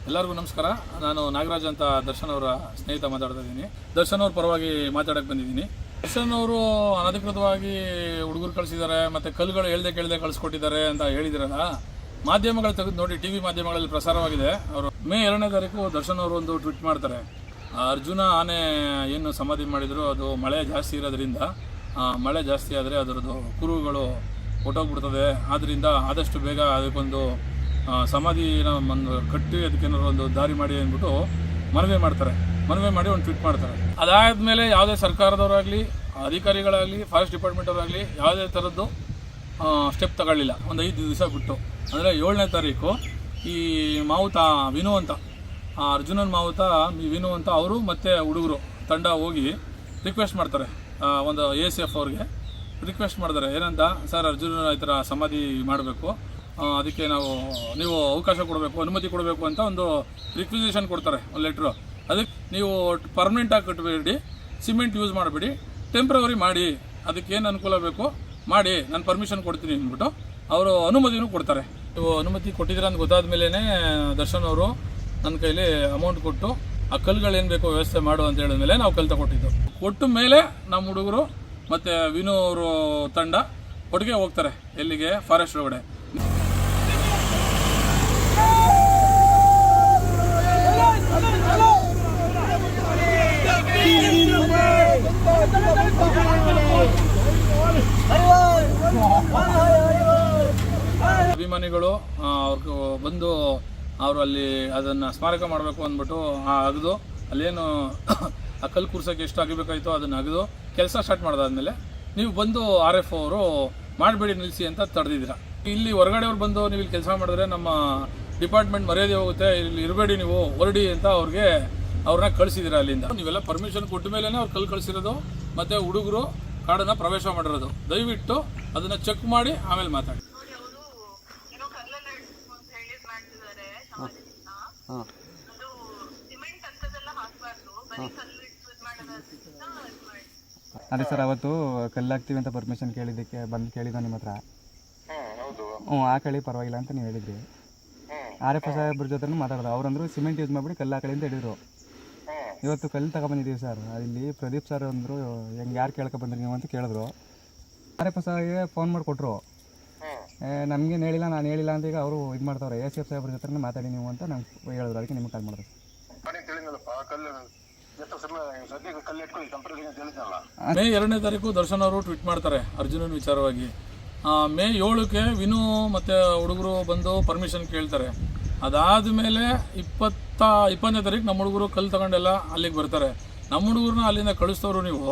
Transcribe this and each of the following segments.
ಎಲ್ಲರಿಗೂ ನಮಸ್ಕಾರ. ನಾನು ನಾಗರಾಜ್ ಅಂತ ದರ್ಶನ್ ಅವರ ಸ್ನೇಹಿತ ಮಾತಾಡ್ತಾ ಇದ್ದೀನಿ. ದರ್ಶನ್ ಅವ್ರ ಪರವಾಗಿ ಮಾತಾಡಕ್ಕೆ ಬಂದಿದ್ದೀನಿ. ದರ್ಶನ್ ಅವರು ಅನಧಿಕೃತವಾಗಿ ಹುಡುಗರು ಕಳಿಸಿದ್ದಾರೆ, ಮತ್ತು ಕಲ್ಲುಗಳು ಕೇಳದೆ ಕಳಿಸ್ಕೊಟ್ಟಿದ್ದಾರೆ ಅಂತ ಹೇಳಿದ್ರಲ್ಲ, ಮಾಧ್ಯಮಗಳು ತೆಗೆದು ನೋಡಿ, ಟಿ ವಿ ಮಾಧ್ಯಮಗಳಲ್ಲಿ ಪ್ರಸಾರವಾಗಿದೆ. ಅವರು ಮೇ 2ನೇ ತಾರೀಕು ದರ್ಶನ್ ಅವರು ಒಂದು ಟ್ವೀಟ್ ಮಾಡ್ತಾರೆ. ಅರ್ಜುನ ಆನೆ ಏನು ಸಮಾಧಿ ಮಾಡಿದ್ರು, ಅದು ಮಳೆ ಜಾಸ್ತಿ ಇರೋದ್ರಿಂದ, ಮಳೆ ಜಾಸ್ತಿ ಆದರೆ ಅದರದ್ದು ಕುರುಗಳು ಹೊಟ್ಟೋಗ್ಬಿಡ್ತದೆ, ಆದ್ದರಿಂದ ಆದಷ್ಟು ಬೇಗ ಅದಕ್ಕೊಂದು ಸಮಾಧಿನ ಒಂದು ಕಟ್ಟಿ ಅದಕ್ಕೇನಾದ್ರು ಒಂದು ದಾರಿ ಮಾಡಿ ಅಂದ್ಬಿಟ್ಟು ಮನವಿ ಮಾಡಿ ಒಂದು ಟ್ವೀಟ್ ಮಾಡ್ತಾರೆ. ಅದಾದಮೇಲೆ ಯಾವುದೇ ಸರ್ಕಾರದವರಾಗಲಿ, ಅಧಿಕಾರಿಗಳಾಗಲಿ, ಫಾರೆಸ್ಟ್ ಡಿಪಾರ್ಟ್ಮೆಂಟ್ ಅವರಾಗಲಿ ಯಾವುದೇ ಥರದ್ದು ಸ್ಟೆಪ್ ತಗೊಳ್ಳಿಲ್ಲ. ಒಂದು 5 ದಿವಸ ಬಿಟ್ಟು, ಅಂದರೆ 7ನೇ ತಾರೀಕು ಈ ಮಾವುತ ವಿನು ಅಂತ, ಅರ್ಜುನನ್ ಮಾವುತ ವಿನು ಅಂತ ಅವರು ಮತ್ತು ಹುಡುಗರು ತಂಡ ಹೋಗಿ ರಿಕ್ವೆಸ್ಟ್ ಮಾಡ್ತಾರೆ. ಒಂದು ACF ಅವ್ರಿಗೆ ರಿಕ್ವೆಸ್ಟ್ ಮಾಡ್ತಾರೆ. ಏನಂತ, ಸರ್ ಅರ್ಜುನ ಈ ಥರ ಸಮಾಧಿ ಮಾಡಬೇಕು, ಅದಕ್ಕೆ ನೀವು ಅವಕಾಶ ಕೊಡಬೇಕು, ಅನುಮತಿ ಕೊಡಬೇಕು ಅಂತ ಒಂದು ರಿಕ್ವಿಸಿಷನ್ ಕೊಡ್ತಾರೆ, ಒಂದು ಲೆಟ್ರು. ಅದಕ್ಕೆ ನೀವು ಪರ್ಮನೆಂಟಾಗಿ ಕಟ್ಟಬೇಡಿ, ಸಿಮೆಂಟ್ ಯೂಸ್ ಮಾಡಬೇಡಿ, ಟೆಂಪ್ರವರಿ ಮಾಡಿ, ಅದಕ್ಕೇನು ಅನುಕೂಲ ಬೇಕು ಮಾಡಿ, ನಾನು ಪರ್ಮಿಷನ್ ಕೊಡ್ತೀನಿ ಅಂದ್ಬಿಟ್ಟು ಅವರು ಅನುಮತಿನೂ ಕೊಡ್ತಾರೆ. ನೀವು ಅನುಮತಿ ಕೊಟ್ಟಿದ್ದೀರ ಅಂತ ಗೊತ್ತಾದ ಮೇಲೇ ದರ್ಶನ್ ಅವರು ನನ್ನ ಕೈಲಿ ಅಮೌಂಟ್ ಕೊಟ್ಟು ಆ ಕಲ್ಲುಗಳೇನು ಬೇಕೋ ವ್ಯವಸ್ಥೆ ಮಾಡು ಅಂತ ಹೇಳಿದ ಮೇಲೆ ನಾವು ಕಲ್ಲು ತಗೊಟ್ಟಿದ್ದು. ಕೊಟ್ಟ ಮೇಲೆ ನಮ್ಮ ಹುಡುಗರು ಮತ್ತು ವಿನು ಅವರು ತಂಡ ಒಟ್ಟಿಗೆ ಹೋಗ್ತಾರೆ. ಎಲ್ಲಿಗೆ? ಫಾರೆಸ್ಟ್ ಒಳಗಡೆ. ಅಭಿಮಾನಿಗಳು ಅವ್ರಿಗೆ ಬಂದು ಅವರು ಅಲ್ಲಿ ಅದನ್ನು ಸ್ಮಾರಕ ಮಾಡಬೇಕು ಅಂದ್ಬಿಟ್ಟು ಅಗದು ಅಲ್ಲೇನು ಆ ಕಲ್ಲು ಕೂರ್ಸೋಕ್ಕೆ ಎಷ್ಟು ಆಗಬೇಕಾಯ್ತೋ ಅದನ್ನು ಅಗದು ಕೆಲಸ ಸ್ಟಾರ್ಟ್ ಮಾಡಿದಾದ್ಮೇಲೆ ನೀವು ಬಂದು RF ಅವರು ಮಾಡಬೇಡಿ, ನಿಲ್ಲಿಸಿ ಅಂತ ತಡೆದಿದ್ದೀರಾ. ಇಲ್ಲಿ ಹೊರಗಡೆಯವ್ರು ಬಂದು ನೀವು ಇಲ್ಲಿ ಕೆಲಸ ಮಾಡಿದ್ರೆ ನಮ್ಮ ಡಿಪಾರ್ಟ್ಮೆಂಟ್ ಮರ್ಯಾದೆ ಹೋಗುತ್ತೆ, ಇಲ್ಲಿ ಇರಬೇಡಿ, ನೀವು ಹೊರಡಿ ಅಂತ ಅವ್ರನ್ನ ಕಳಿಸಿದ್ದೀರಾ ಅಲ್ಲಿಂದ. ನೀವೆಲ್ಲ ಪರ್ಮಿಷನ್ ಕೊಟ್ಟ ಮೇಲೇ ಅವ್ರು ಕಲ್ಲು ಕಳಿಸಿರೋದು, ಮತ್ತು ಹುಡುಗರು ಕಾಡನ್ನು ಪ್ರವೇಶ ಮಾಡಿರೋದು. ದಯವಿಟ್ಟು ಅದನ್ನು ಚೆಕ್ ಮಾಡಿ ಆಮೇಲೆ ಮಾತಾಡಿ. ಅದೇ ಸರ್, ಅವತ್ತು ಕಲ್ಲು ಹಾಕ್ತೀವಿ ಅಂತ ಪರ್ಮಿಷನ್ ಕೇಳಿದ್ದಕ್ಕೆ ಬಂದು ಕೇಳಿದ ನಿಮ್ಮ ಹತ್ರ. ಹಾಕಳಿ ಪರವಾಗಿಲ್ಲ ಅಂತ ನೀವು ಹೇಳಿದ್ರಿ. RF ಸಾಹೇಬ್ರ ಜೊತೆ ಮಾತಾಡೋದು, ಅವ್ರಂದ್ರು ಸಿಮೆಂಟ್ ಯೂಸ್ ಮಾಡಿಬಿಡಿ ಕಲ್ಲು ಹಾಕಳಿ ಅಂತ ಹೇಳಿದ್ರು. ಇವತ್ತು ಕಲ್ಲು ತಗೊಬಂದಿದ್ದೀವಿ ಸರ್. ಇಲ್ಲಿ ಪ್ರದೀಪ್ ಸರ್ ಅಂದರು, ಹೆಂಗೆ ಯಾರು ಕೇಳ್ಕೊಬಂದ್ರಿ ನೀವು ಅಂತ ಕೇಳಿದ್ರು. RF ಸಾಹೇಬ್ಗೆ ಫೋನ್ ಮಾಡಿ ಕೊಟ್ಟರು. ನಮಗೇನು ಹೇಳಿಲ್ಲ, ನಾನು ಹೇಳಿಲ್ಲ ಅಂತ ಈಗ ಅವರು ಇದು ಮಾಡ್ತಾವ್ರೆ. ACF ಸಾಹೇಬ್ರ ಜೊತೆ ಮಾತಾಡಿ ನೀವು ಅಂತ ನಂಗೆ ಹೇಳಿದ್ರು. ಅದಕ್ಕೆ ನಿಮ್ಗೆ ಕಾಲ್ ಮಾಡಿದ್ರು. ಮೇ 2ನೇ ತಾರೀಕು ದರ್ಶನ್ ಅವರು ಟ್ವೀಟ್ ಮಾಡ್ತಾರೆ ಅರ್ಜುನನ್ ವಿಚಾರವಾಗಿ. ಮೇ 7ಕ್ಕೆ ವಿನು ಮತ್ತು ಹುಡುಗರು ಬಂದು ಪರ್ಮಿಷನ್ ಕೇಳ್ತಾರೆ. ಅದಾದಮೇಲೆ 20ನೇ ತಾರೀಕು ನಮ್ಮ ಹುಡುಗರು ಕಲ್ಲು ತಗೊಂಡೆಲ್ಲ ಅಲ್ಲಿಗೆ ಬರ್ತಾರೆ. ನಮ್ಮ ಹುಡುಗರನ್ನ ಅಲ್ಲಿಂದ ಕಳಿಸ್ತವ್ರು ನೀವು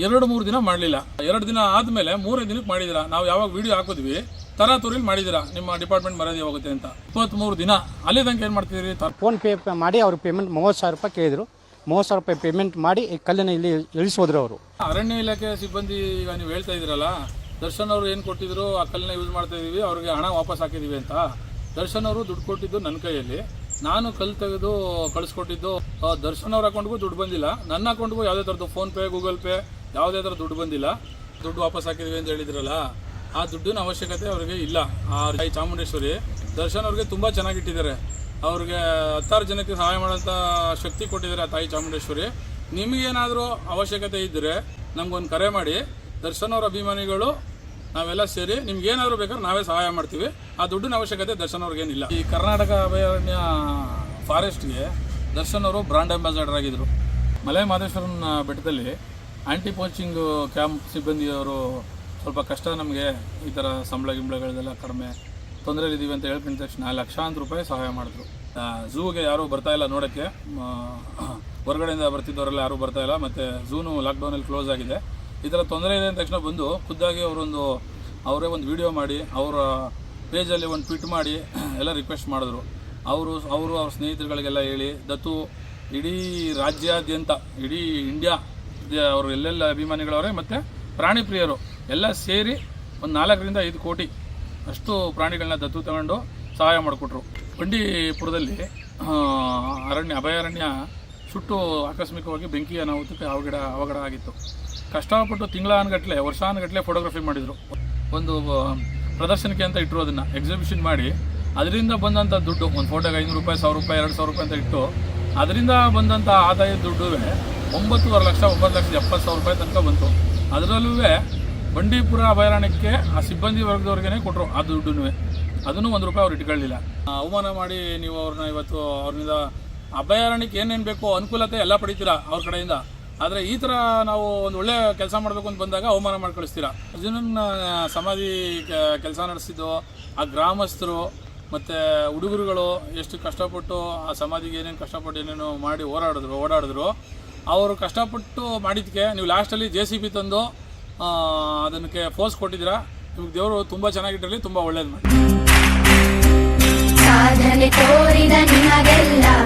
2-3 ದಿನ ಮಾಡಲಿಲ್ಲ. 2 ದಿನ ಆದಮೇಲೆ 3ನೇ ದಿನಕ್ಕೆ ಮಾಡಿದ್ದೀರಾ. ನಾವು ಯಾವಾಗ ವೀಡಿಯೋ ಹಾಕಿದ್ವಿ ತರಾತುರಿಲಿ ಮಾಡಿದ್ದೀರಾ, ನಿಮ್ಮ ಡಿಪಾರ್ಟ್ಮೆಂಟ್ ಮರ್ಯಾದೆ ಹೋಗುತ್ತೆ ಅಂತ. 23 ದಿನ ಅಲ್ಲಿ ತನಕ ಏನು ಮಾಡ್ತಿದ್ದೀರಿ? ಫೋನ್ಪೇ ಮಾಡಿ ಅವ್ರ ಪೇಮೆಂಟ್ 30,000 ರೂಪಾಯಿ ಕೇಳಿದ್ರು. 30,000 ರೂಪಾಯಿ ಪೇಮೆಂಟ್ ಮಾಡಿ ಕಲ್ಲನ್ನು ಇಲ್ಲಿ ಇಳಿಸೋದ್ರು ಅವರು. ಅರಣ್ಯ ಇಲಾಖೆ ಸಿಬ್ಬಂದಿ ಈಗ ನೀವು ಹೇಳ್ತಾ ಇದ್ದೀರಲ್ಲ, ದರ್ಶನ್ ಅವರು ಏನು ಕೊಟ್ಟಿದ್ರು ಆ ಕಲ್ಲನ್ನ ಯೂಸ್ ಮಾಡ್ತಾ ಇದ್ದೀವಿ, ಅವ್ರಿಗೆ ಹಣ ವಾಪಸ್ ಹಾಕಿದ್ದೀವಿ ಅಂತ. ದರ್ಶನ್ ಅವರು ದುಡ್ಡು ಕೊಟ್ಟಿದ್ದು ನನ್ನ ಕೈಯಲ್ಲಿ, ನಾನು ಕಲ್ಲು ತೆಗೆದು ಕಳಿಸ್ಕೊಟ್ಟಿದ್ದು ದರ್ಶನ್ ಅವ್ರ ಅಕೌಂಟ್ಗೂ ದುಡ್ಡು ಬಂದಿಲ್ಲ, ನನ್ನ ಅಕೌಂಟ್ಗೂ ಯಾವುದೇ ಥರದ್ದು ಫೋನ್ಪೇ, ಗೂಗಲ್ ಪೇ ಯಾವುದೇ ಥರ ದುಡ್ಡು ಬಂದಿಲ್ಲ. ದುಡ್ಡು ವಾಪಸ್ ಹಾಕಿದ್ದೀವಿ ಅಂತ ಹೇಳಿದ್ರಲ್ಲ, ಆ ದುಡ್ಡಿನ ಅವಶ್ಯಕತೆ ಅವ್ರಿಗೆ ಇಲ್ಲ. ಆ ತಾಯಿ ಚಾಮುಂಡೇಶ್ವರಿ ದರ್ಶನ್ ಅವ್ರಿಗೆ ತುಂಬ ಚೆನ್ನಾಗಿಟ್ಟಿದ್ದಾರೆ. ಅವ್ರಿಗೆ 10 ಜನಕ್ಕೆ ಸಹಾಯ ಮಾಡೋಂಥ ಶಕ್ತಿ ಕೊಟ್ಟಿದ್ದಾರೆ ಆ ತಾಯಿ ಚಾಮುಂಡೇಶ್ವರಿ. ನಿಮಗೇನಾದರೂ ಅವಶ್ಯಕತೆ ಇದ್ದರೆ ನಮಗೊಂದು ಕರೆ ಮಾಡಿ. ದರ್ಶನ್ ಅವ್ರ ಅಭಿಮಾನಿಗಳು ನಾವೆಲ್ಲ ಸೇರಿ ನಿಮ್ಗೇನಾದರೂ ಬೇಕಾದ್ರೆ ನಾವೇ ಸಹಾಯ ಮಾಡ್ತೀವಿ. ಆ ದುಡ್ಡಿನ ಅವಶ್ಯಕತೆ ದರ್ಶನ್ ಅವ್ರಿಗೇನಿಲ್ಲ. ಈ ಕರ್ನಾಟಕ ಅಭಯಾರಣ್ಯ ಫಾರೆಸ್ಟ್ಗೆ ದರ್ಶನ್ ಅವರು ಬ್ರಾಂಡ್ ಅಂಬಾಸಡರ್ ಆಗಿದ್ದರು. ಮಲೆ ಮಹದೇಶ್ವರನ ಬೆಟ್ಟದಲ್ಲಿ ಆ್ಯಂಟಿ ಪೋಚಿಂಗ್ ಕ್ಯಾಂಪ್ ಸಿಬ್ಬಂದಿಯವರು ಸ್ವಲ್ಪ ಕಷ್ಟ, ನಮಗೆ ಈ ಥರ ಸಂಬಳಗಳದೆಲ್ಲ ಕಡಿಮೆ ತೊಂದರೆಲಿದ್ದೀವಿ ಅಂತ ಹೇಳ್ಕೊಂಡ ತಕ್ಷಣ ಲಕ್ಷಾಂತರ ರೂಪಾಯಿ ಸಹಾಯ ಮಾಡಿದ್ರು. ಝೂಗೆ ಯಾರೂ ಬರ್ತಾಯಿಲ್ಲ ನೋಡೋಕ್ಕೆ, ಹೊರಗಡೆಯಿಂದ ಬರ್ತಿದ್ದವರೆಲ್ಲ ಯಾರೂ ಬರ್ತಾಯಿಲ್ಲ, ಮತ್ತು ಝೂನು ಲಾಕ್ಡೌನಲ್ಲಿ ಕ್ಲೋಸ್ ಆಗಿದೆ. ಈ ಥರ ತೊಂದರೆ ಇದೆ ಅಂದ ತಕ್ಷಣ ಬಂದು ಖುದ್ದಾಗಿ ಅವರೇ ಒಂದು ವಿಡಿಯೋ ಮಾಡಿ ಅವರ ಪೇಜಲ್ಲಿ ಒಂದು ಟ್ವೀಟ್ ಮಾಡಿ ಎಲ್ಲ ರಿಕ್ವೆಸ್ಟ್ ಮಾಡಿದ್ರು. ಅವರು ಅವ್ರ ಸ್ನೇಹಿತರುಗಳಿಗೆಲ್ಲ ಹೇಳಿ ದತ್ತು ಇಡೀ ರಾಜ್ಯಾದ್ಯಂತ, ಇಡೀ ಇಂಡಿಯಾ ಅವರು ಎಲ್ಲೆಲ್ಲ ಅಭಿಮಾನಿಗಳವರೇ ಮತ್ತು ಪ್ರಾಣಿ ಪ್ರಿಯರು ಎಲ್ಲ ಸೇರಿ ಒಂದು 4-5 ಕೋಟಿ ಅಷ್ಟು ಪ್ರಾಣಿಗಳನ್ನ ದತ್ತು ತಗೊಂಡು ಸಹಾಯ ಮಾಡಿಕೊಟ್ರು. ಬಂಡೀಪುರದಲ್ಲಿ ಅಭಯಾರಣ್ಯ ಸುಟ್ಟು ಆಕಸ್ಮಿಕವಾಗಿ ಬೆಂಕಿ ಅನಾಹುತಕ್ಕೆ ಅವಘಡ ಆಗಿತ್ತು. ಕಷ್ಟಪಟ್ಟು ತಿಂಗಳಾನುಗಟ್ಟಲೆ ವರ್ಷಾನುಗಟ್ಟಲೆ ಫೋಟೋಗ್ರಫಿ ಮಾಡಿದರು. ಒಂದು ಪ್ರದರ್ಶನಕ್ಕೆ ಅಂತ ಇಟ್ಟರು, ಅದನ್ನು ಎಕ್ಸಿಬಿಷನ್ ಮಾಡಿ ಅದರಿಂದ ಬಂದಂಥ ದುಡ್ಡು ಒಂದು ಫೋಟೋಗೆ 500 ರೂಪಾಯಿ, 1000 ರೂಪಾಯಿ, 2000 ರೂಪಾಯಿ ಅಂತ ಇಟ್ಟು ಅದರಿಂದ ಬಂದಂಥ ಆದಾಯದ ದುಡ್ಡು 9.5 ಲಕ್ಷ 9,70,000 ರೂಪಾಯಿ ತನಕ ಬಂತು. ಅದರಲ್ಲೂ ಬಂಡೀಪುರ ಅಭಯಾರಣ್ಯಕ್ಕೆ ಆ ಸಿಬ್ಬಂದಿ ವರ್ಗದವ್ರಿಗೆ ಕೊಟ್ಟರು ಆ ದುಡ್ಡನ್ನು, ಅದನ್ನು 1 ರೂಪಾಯಿ ಅವ್ರು ಇಟ್ಕೊಳ್ಳಿಲ್ಲ. ಅವಮಾನ ಮಾಡಿ ನೀವು ಅವ್ರನ್ನ ಇವತ್ತು ಅವ್ರಿಂದ ಅಭಯಾರಣ್ಯಕ್ಕೆ ಏನೇನು ಬೇಕೋ ಅನುಕೂಲತೆ ಎಲ್ಲ ಪಡಿತೀರಾ ಅವ್ರ ಕಡೆಯಿಂದ. ಆದರೆ ಈ ಥರ ನಾವು ಒಂದು ಒಳ್ಳೆ ಕೆಲಸ ಮಾಡಬೇಕು ಅಂತ ಬಂದಾಗ ಅವಮಾನ ಮಾಡಿ ಕಳಿಸ್ತೀರಾ. ಅರ್ಜುನನ ಸಮಾಧಿ ಕೆಲಸ ನಡೆಸಿದ್ದು ಆ ಗ್ರಾಮಸ್ಥರು ಮತ್ತು ಹುಡುಗರುಗಳು ಎಷ್ಟು ಕಷ್ಟಪಟ್ಟು ಆ ಸಮಾಧಿಗೆ ಏನೇನು ಕಷ್ಟಪಟ್ಟು ಏನೇನು ಮಾಡಿ ಓಡಾಡಿದ್ರು ಅವರು ಕಷ್ಟಪಟ್ಟು ಮಾಡಿದ್ದಕ್ಕೆ ನೀವು ಲಾಸ್ಟಲ್ಲಿ JCB ತಂದು ಅದಕ್ಕೆ ಫೋರ್ಸ್ ಕೊಟ್ಟಿದ್ದೀರಾ. ನಿಮ್ಗೆ ದೇವರು ತುಂಬ ಚೆನ್ನಾಗಿಟ್ಟಿರಲಿ, ತುಂಬ ಒಳ್ಳೇದು ಮಾಡಿ.